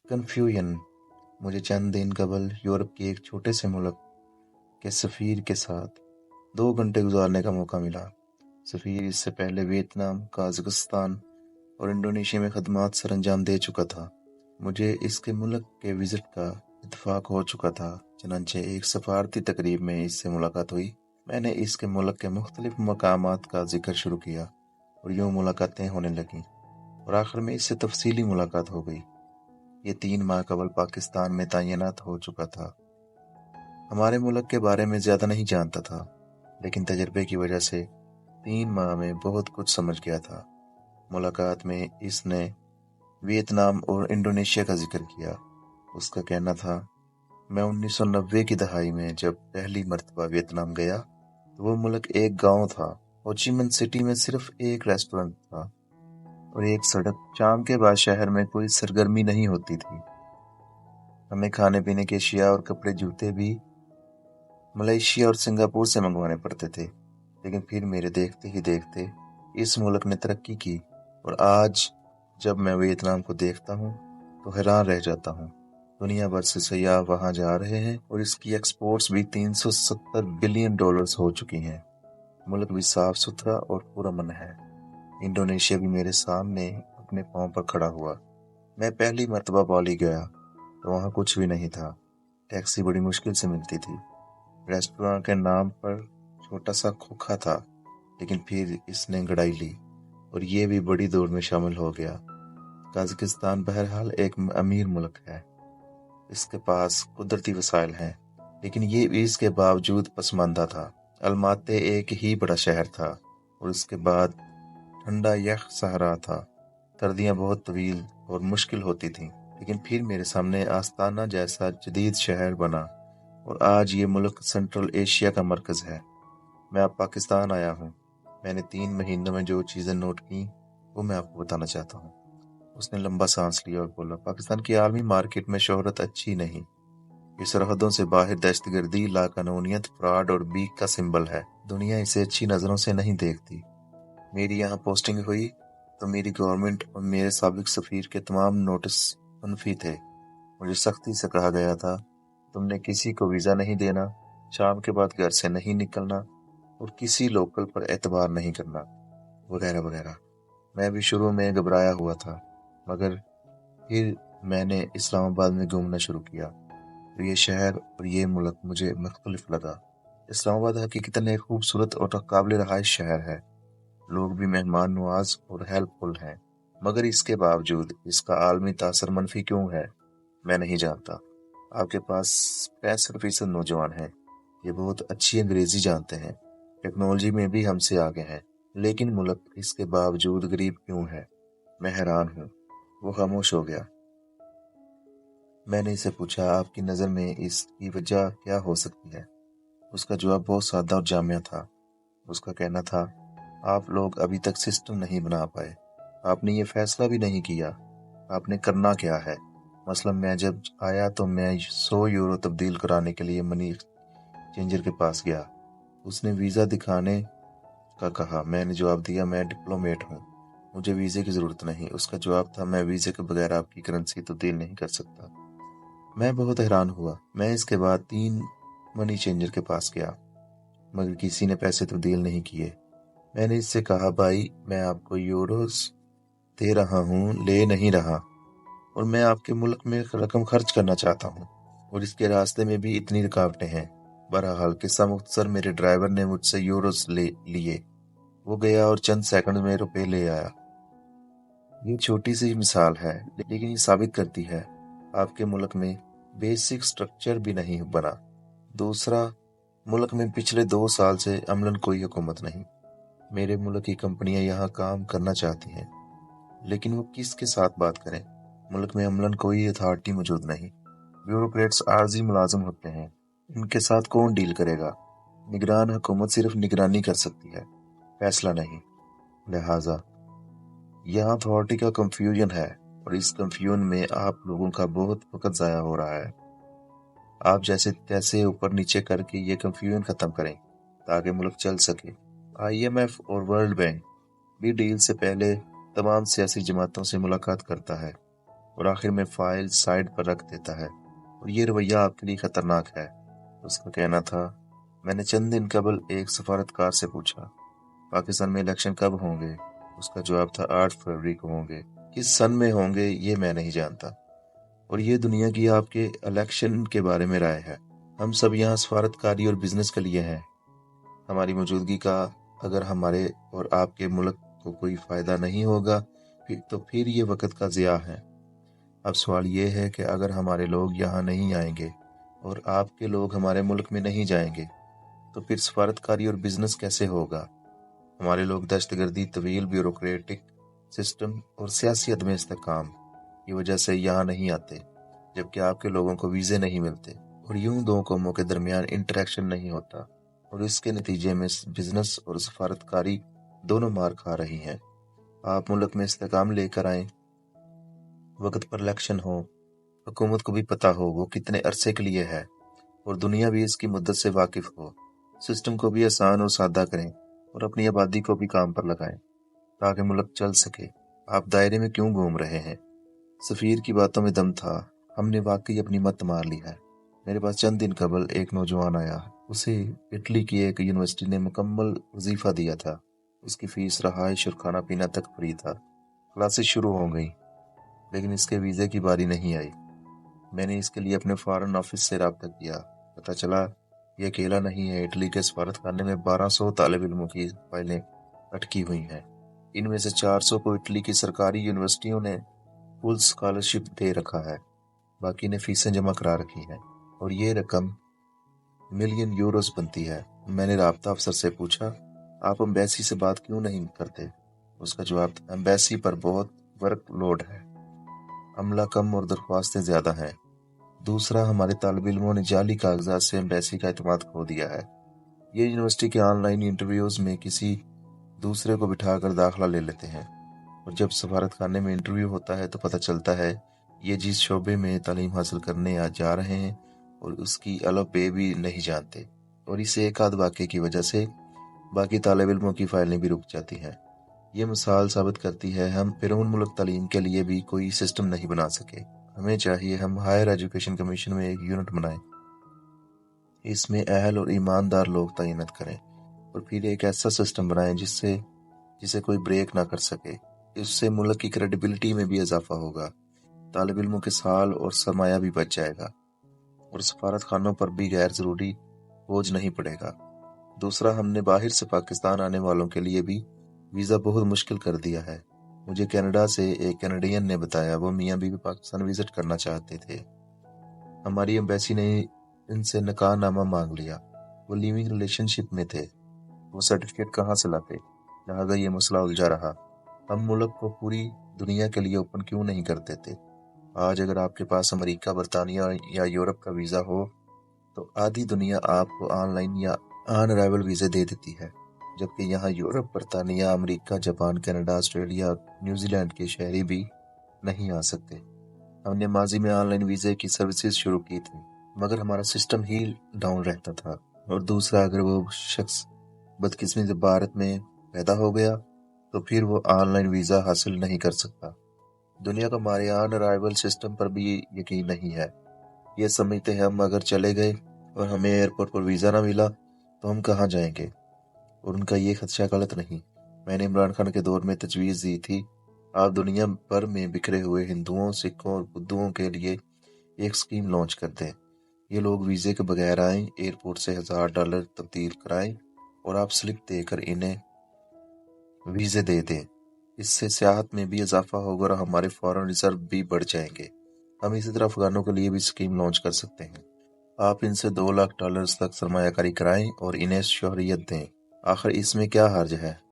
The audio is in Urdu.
کنفیوژن مجھے چند دن قبل یورپ کے ایک چھوٹے سے ملک کے سفیر کے ساتھ 2 گھنٹے گزارنے کا موقع ملا۔ سفیر اس سے پہلے ویتنام، قازقستان اور انڈونیشیا میں خدمات سر انجام دے چکا تھا۔ مجھے اس کے ملک کے وزٹ کا اتفاق ہو چکا تھا، چنانچہ ایک سفارتی تقریب میں اس سے ملاقات ہوئی۔ میں نے اس کے ملک کے مختلف مقامات کا ذکر شروع کیا اور یوں ملاقاتیں ہونے لگیں اور آخر میں اس سے تفصیلی ملاقات ہو گئی۔ یہ 3 ماہ قبل پاکستان میں تعینات ہو چکا تھا۔ ہمارے ملک کے بارے میں زیادہ نہیں جانتا تھا، لیکن تجربے کی وجہ سے 3 ماہ میں بہت کچھ سمجھ گیا تھا۔ ملاقات میں اس نے ویتنام اور انڈونیشیا کا ذکر کیا۔ اس کا کہنا تھا، میں 1990 کی دہائی میں جب پہلی مرتبہ ویتنام گیا تو وہ ملک ایک گاؤں تھا۔ ہو چی من سٹی میں صرف ایک ریسٹورنٹ تھا اور ایک سڑک۔ شام کے بعد شہر میں کوئی سرگرمی نہیں ہوتی تھی۔ ہمیں کھانے پینے کے اشیاء اور کپڑے جوتے بھی ملائیشیا اور سنگاپور سے منگوانے پڑتے تھے۔ لیکن پھر میرے دیکھتے ہی دیکھتے اس ملک نے ترقی کی اور آج جب میں ویتنام کو دیکھتا ہوں تو حیران رہ جاتا ہوں۔ دنیا بھر سے سیاح وہاں جا رہے ہیں اور اس کی ایکسپورٹس بھی $370 بلین ہو چکی ہیں۔ ملک بھی صاف ستھرا اور پرامن ہے۔ انڈونیشیا بھی میرے سامنے اپنے پاؤں پر کھڑا ہوا۔ میں پہلی مرتبہ بالی گیا تو وہاں کچھ بھی نہیں تھا۔ ٹیکسی بڑی مشکل سے ملتی تھی۔ ریسٹورانٹ کے نام پر چھوٹا سا کھوکھا تھا، لیکن پھر اس نے گڑائی لی اور یہ بھی بڑی دوڑ میں شامل ہو گیا۔ قازقستان بہرحال ایک امیر ملک ہے۔ اس کے پاس قدرتی وسائل ہیں، لیکن یہ بھی اس کے باوجود پسماندہ تھا۔ الماتے ایک ہی بڑا شہر تھا اور اس کے بعد ٹھنڈا یخ صحرا تھا۔ سردیاں بہت طویل اور مشکل ہوتی تھیں، لیکن پھر میرے سامنے آستانہ جیسا جدید شہر بنا اور آج یہ ملک سنٹرل ایشیا کا مرکز ہے۔ میں اب پاکستان آیا ہوں۔ میں نے 3 مہینوں میں جو چیزیں نوٹ کی وہ میں آپ کو بتانا چاہتا ہوں۔ اس نے لمبا سانس لیا اور بولا، پاکستان کی عالمی مارکیٹ میں شہرت اچھی نہیں۔ یہ سرحدوں سے باہر دہشت گردی، لاقانونیت، فراڈ اور بیک کا سمبل ہے۔ دنیا اسے اچھی نظروں سے نہیں دیکھتی۔ میری یہاں پوسٹنگ ہوئی تو میری گورنمنٹ اور میرے سابق سفیر کے تمام نوٹس منفی تھے۔ مجھے سختی سے کہا گیا تھا، تم نے کسی کو ویزا نہیں دینا، شام کے بعد گھر سے نہیں نکلنا اور کسی لوکل پر اعتبار نہیں کرنا، وغیرہ وغیرہ۔ میں بھی شروع میں گھبرایا ہوا تھا، مگر پھر میں نے اسلام آباد میں گھومنا شروع کیا اور یہ شہر اور یہ ملک مجھے مختلف لگا۔ اسلام آباد حقیقتاً ایک خوبصورت اور قابل رہائش شہر ہے۔ لوگ بھی مہمان نواز اور ہیلپ فل ہیں، مگر اس کے باوجود اس کا عالمی تاثر منفی کیوں ہے، میں نہیں جانتا۔ آپ کے پاس 65% نوجوان ہیں، یہ بہت اچھی انگریزی جانتے ہیں، ٹیکنالوجی میں بھی ہم سے آگے ہیں، لیکن ملک اس کے باوجود غریب کیوں ہے؟ میں حیران ہوں۔ وہ خاموش ہو گیا۔ میں نے اسے پوچھا، آپ کی نظر میں اس کی وجہ کیا ہو سکتی ہے؟ اس کا جواب بہت سادہ اور جامع تھا۔ اس کا کہنا تھا، آپ لوگ ابھی تک سسٹم نہیں بنا پائے۔ آپ نے یہ فیصلہ بھی نہیں کیا آپ نے کرنا کیا ہے۔ مثلا میں جب آیا تو میں 100 یورو تبدیل کرانے کے لیے منی چینجر کے پاس گیا۔ اس نے ویزا دکھانے کا کہا۔ میں نے جواب دیا، میں ڈپلومیٹ ہوں، مجھے ویزے کی ضرورت نہیں۔ اس کا جواب تھا، میں ویزے کے بغیر آپ کی کرنسی تبدیل نہیں کر سکتا۔ میں بہت حیران ہوا۔ میں اس کے بعد 3 منی چینجر کے پاس گیا، مگر کسی نے پیسے تبدیل نہیں کیے۔ میں نے اس سے کہا، بھائی میں آپ کو یوروز دے رہا ہوں، لے نہیں رہا، اور میں آپ کے ملک میں رقم خرچ کرنا چاہتا ہوں، اور اس کے راستے میں بھی اتنی رکاوٹیں ہیں۔ بہرحال قصہ مختصر، میرے ڈرائیور نے مجھ سے یوروز لے لیے۔ وہ گیا اور چند سیکنڈ میں روپے لے آیا۔ یہ چھوٹی سی مثال ہے، لیکن یہ ثابت کرتی ہے آپ کے ملک میں بیسک سٹرکچر بھی نہیں بنا۔ دوسرا، ملک میں پچھلے 2 سال سے عملاً کوئی حکومت نہیں۔ میرے ملک کی کمپنیاں یہاں کام کرنا چاہتی ہیں، لیکن وہ کس کے ساتھ بات کریں؟ ملک میں عملاً کوئی اتھارٹی موجود نہیں۔ بیوروکریٹس عارضی ملازم ہوتے ہیں، ان کے ساتھ کون ڈیل کرے گا؟ نگران حکومت صرف نگرانی کر سکتی ہے، فیصلہ نہیں۔ لہٰذا یہاں اتھارٹی کا کنفیوژن ہے، اور اس کنفیوژن میں آپ لوگوں کا بہت وقت ضائع ہو رہا ہے۔ آپ جیسے تیسے اوپر نیچے کر کے یہ کنفیوژن ختم کریں تاکہ ملک چل سکے۔ IMF اور ورلڈ بینک بھی ڈیل سے پہلے تمام سیاسی جماعتوں سے ملاقات کرتا ہے۔ اور آخر میں فائل سائڈ پر رکھ دیتا ہے، اور یہ رویہ آپ کے لیے خطرناک ہے۔ اس کا کہنا تھا، میں نے چند دن قبل ایک سفارتکار سے پوچھا پاکستان میں الیکشن کب ہوں گے؟ اس کا جواب تھا 8 فروری کو ہوں گے، کس سن میں ہوں گے یہ میں نہیں جانتا۔ اور یہ دنیا کی آپ کے الیکشن کے بارے میں رائے ہے۔ ہم سب یہاں سفارتکاری اور بزنس کے لیے ہیں۔ ہماری موجودگی کا اگر ہمارے اور آپ کے ملک کو کوئی فائدہ نہیں ہوگا تو پھر یہ وقت کا ضیاع ہے۔ اب سوال یہ ہے کہ اگر ہمارے لوگ یہاں نہیں آئیں گے اور آپ کے لوگ ہمارے ملک میں نہیں جائیں گے تو پھر سفارتکاری اور بزنس کیسے ہوگا؟ ہمارے لوگ دہشت گردی، طویل بیوروکریٹک سسٹم اور سیاسی عدم استحکام کی وجہ سے یہاں نہیں آتے، جبکہ آپ کے لوگوں کو ویزے نہیں ملتے، اور یوں دو قوموں کے درمیان انٹریکشن نہیں ہوتا، اور اس کے نتیجے میں بزنس اور سفارتکاری دونوں مار کھا رہی ہیں۔ آپ ملک میں استحکام لے کر آئیں، وقت پر الیکشن ہو، حکومت کو بھی پتہ ہو وہ کتنے عرصے کے لیے ہے، اور دنیا بھی اس کی مدت سے واقف ہو، سسٹم کو بھی آسان اور سادہ کریں اور اپنی آبادی کو بھی کام پر لگائیں تاکہ ملک چل سکے۔ آپ دائرے میں کیوں گھوم رہے ہیں؟ سفیر کی باتوں میں دم تھا۔ ہم نے واقعی اپنی مت مار لی ہے۔ میرے پاس چند دن قبل ایک نوجوان آیا، اسے اٹلی کی ایک یونیورسٹی نے مکمل وظیفہ دیا تھا، اس کی فیس، رہائش اور کھانا پینا تک فری تھا۔ کلاسز شروع ہو گئیں لیکن اس کے ویزے کی باری نہیں آئی۔ میں نے اس کے لیے اپنے فارن آفس سے رابطہ کیا، پتہ چلا یہ اکیلا نہیں ہے، اٹلی کے سفارت خانے میں 1200 طالب علموں کی فائلیں اٹکی ہوئی ہیں۔ ان میں سے 400 کو اٹلی کی سرکاری یونیورسٹیوں نے فل اسکالرشپ دے رکھا ہے، باقی نے فیسیں جمع کرا رکھی ہیں، اور یہ رقم ملین یوروز بنتی ہے۔ میں نے رابطہ افسر سے پوچھا، آپ ایمبیسی سے بات کیوں نہیں کرتے؟ اس کا جواب تھا، ایمبیسی پر بہت ورک لوڈ ہے، عملہ کم اور درخواستیں زیادہ ہیں۔ دوسرا، ہمارے طالب علموں نے جعلی کاغذات سے ایمبیسی کا اعتماد کھو دیا ہے۔ یہ یونیورسٹی کے آن لائن انٹرویوز میں کسی دوسرے کو بٹھا کر داخلہ لے لیتے ہیں، اور جب سفارت خانے میں انٹرویو ہوتا ہے تو پتہ چلتا ہے یہ جس شعبے میں تعلیم حاصل کرنے جا رہے ہیں اور اس کی الف بے بھی نہیں جانتے، اور اس ایک آدھ واقعے کی وجہ سے باقی طالب علموں کی فائلیں بھی رک جاتی ہیں۔ یہ مثال ثابت کرتی ہے ہم بیرون ملک تعلیم کے لیے بھی کوئی سسٹم نہیں بنا سکے۔ ہمیں چاہیے ہم ہائر ایجوکیشن کمیشن میں ایک یونٹ بنائیں، اس میں اہل اور ایماندار لوگ تعینات کریں، اور پھر ایک ایسا سسٹم بنائیں جسے کوئی بریک نہ کر سکے۔ اس سے ملک کی کریڈیبلٹی میں بھی اضافہ ہوگا، طالب علموں کے سال اور سرمایہ بھی بچ جائے گا، اور سفارت خانوں پر بھی غیر ضروری بوجھ نہیں پڑے گا۔ دوسرا، ہم نے باہر سے پاکستان آنے والوں کے لیے بھی ویزا بہت مشکل کر دیا ہے۔ مجھے کینیڈا سے ایک کینیڈین نے بتایا وہ میاں بیوی پاکستان وزٹ کرنا چاہتے تھے۔ ہماری ایمبیسی نے ان سے نکاح نامہ مانگ لیا، وہ لیونگ ریلیشن شپ میں تھے، وہ سرٹیفکیٹ کہاں سے لاتے؟ لہٰذا یہ مسئلہ الجھا رہا۔ ہم ملک کو پوری دنیا کے لیے اوپن کیوں نہیں کر دیتے؟ آج اگر آپ کے پاس امریکہ، برطانیہ یا یورپ کا ویزا ہو تو آدھی دنیا آپ کو آن لائن یا آن ارائیول ویزے دے دیتی ہے، جبکہ یہاں یورپ، برطانیہ، امریکہ، Japan, Canada, Australia, New Zealand کے شہری بھی نہیں آ سکتے۔ ہم نے ماضی میں آن لائن ویزے کی سروسز شروع کی تھی، مگر ہمارا سسٹم ہی ڈاؤن رہتا تھا۔ اور دوسرا، اگر وہ شخص بدقسمتی سے بھارت میں پیدا ہو گیا تو پھر وہ آن لائن ویزا حاصل نہیں کر سکتا۔ دنیا کا ہمارے آن ارائیول سسٹم پر بھی یقین نہیں ہے۔ یہ سمجھتے ہیں ہم اگر چلے گئے اور ہمیں ایئرپورٹ پر ویزا نہ ملا تو ہم کہاں جائیں گے، اور ان کا یہ خدشہ غلط نہیں۔ میں نے عمران خان کے دور میں تجویز دی تھی، آپ دنیا بھر میں بکھرے ہوئے ہندوؤں، سکھوں اور بدھوؤں کے لیے ایک سکیم لانچ کر دیں۔ یہ لوگ ویزے کے بغیر آئیں، ایئرپورٹ سے $1000 تبدیل کرائیں اور آپ سلپ دے کر انہیں ویزے دے دیں۔ اس سے سیاحت میں بھی اضافہ ہوگا اور ہمارے فارن ریزرو بھی بڑھ جائیں گے۔ ہم اسی طرح افغانوں کے لیے بھی سکیم لانچ کر سکتے ہیں۔ آپ ان سے $2 لاکھ تک سرمایہ کاری کرائیں اور انہیں شہریت دیں۔ آخر اس میں کیا حرج ہے؟